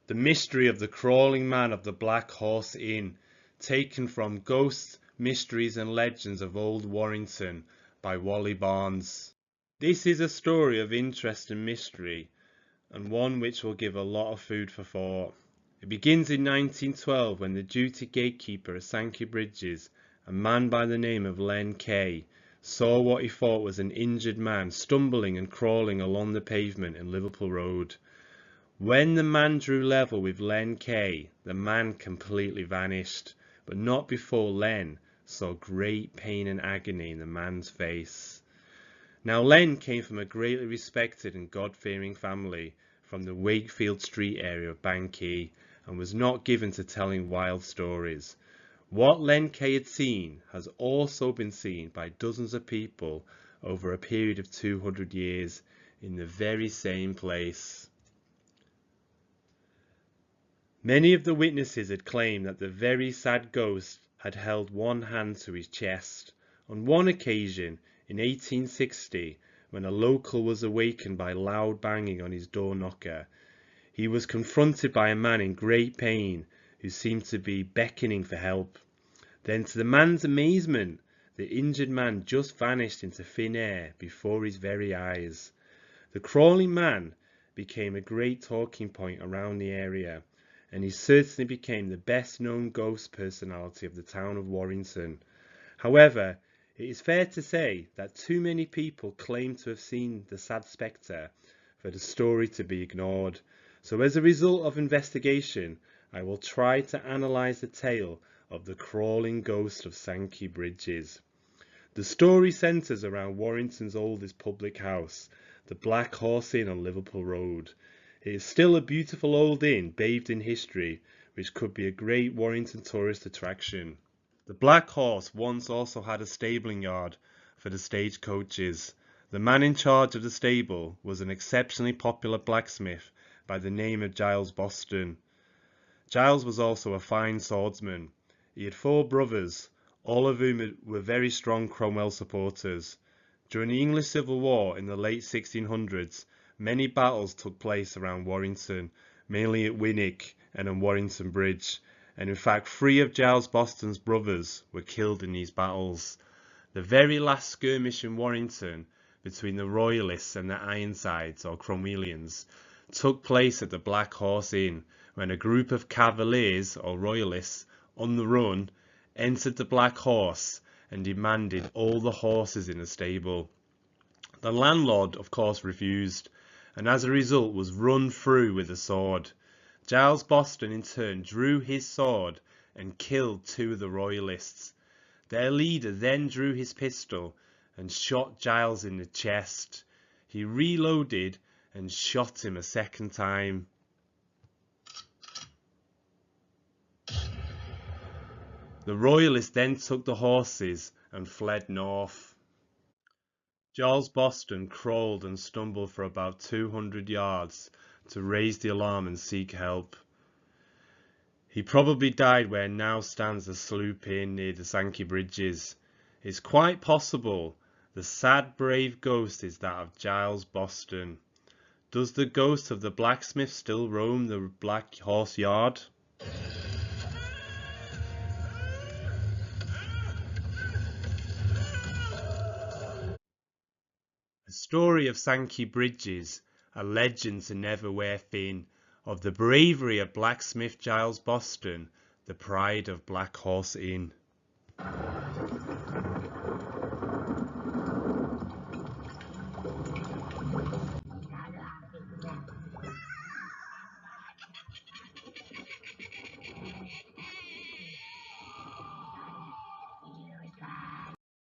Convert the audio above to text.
The Mystery of the Crawling Man of the Black Horse Inn, taken from Ghosts, Mysteries and Legends of Old Warrington by Wally Barnes. This is a story of interest and mystery, and one which will give a lot of food for thought. It begins in 1912 when the duty gatekeeper at Sankey Bridges, a man by the name of Len Kay, saw what he thought was an injured man stumbling and crawling along the pavement in Liverpool Road. When the man drew level with Len Kay, the man completely vanished, but not before Len saw great pain and agony in the man's face. Now Len came from a greatly respected and God-fearing family from the Wakefield Street area of Bangkey, and was not given to telling wild stories. What Len Kay had seen has also been seen by dozens of people over a period of 200 years in the very same place. Many of the witnesses had claimed that the very sad ghost had held one hand to his chest. On one occasion, in 1860, when a local was awakened by loud banging on his door knocker, he was confronted by a man in great pain who seemed to be beckoning for help. Then, to the man's amazement, the injured man just vanished into thin air before his very eyes. The crawling man became a great talking point around the area, and he certainly became the best known ghost personality of the town of Warrington. However, it is fair to say that too many people claim to have seen the sad spectre for the story to be ignored. So as a result of investigation, I will try to analyse the tale of the crawling ghost of Sankey Bridges. The story centres around Warrington's oldest public house, the Black Horse Inn on Liverpool Road. It is still a beautiful old inn bathed in history, which could be a great Warrington tourist attraction. The Black Horse once also had a stabling yard for the stagecoaches. The man in charge of the stable was an exceptionally popular blacksmith by the name of Giles Boston. Giles was also a fine swordsman. He had 4 brothers, all of whom were very strong Cromwell supporters. During the English Civil War in the late 1600s, many battles took place around Warrington, mainly at Winwick and on Warrington Bridge, and in fact 3 of Giles Boston's brothers were killed in these battles. The very last skirmish in Warrington between the Royalists and the Ironsides or Cromwellians took place at the Black Horse Inn, when a group of Cavaliers or Royalists on the run entered the Black Horse and demanded all the horses in the stable. The landlord of course refused, and as a result was run through with a sword. Giles Boston in turn drew his sword and killed 2 of the Royalists. Their leader then drew his pistol and shot Giles in the chest. He reloaded and shot him a second time. The Royalists then took the horses and fled north. Giles Boston crawled and stumbled for about 200 yards to raise the alarm and seek help. He probably died where now stands the Sloop Inn near the Sankey Bridges. It's quite possible the sad brave ghost is that of Giles Boston. Does the ghost of the blacksmith still roam the Black Horse Yard? A story of Sankey Bridges, a legend to never wear thin, of the bravery of blacksmith Giles Boston, the pride of Black Horse Inn.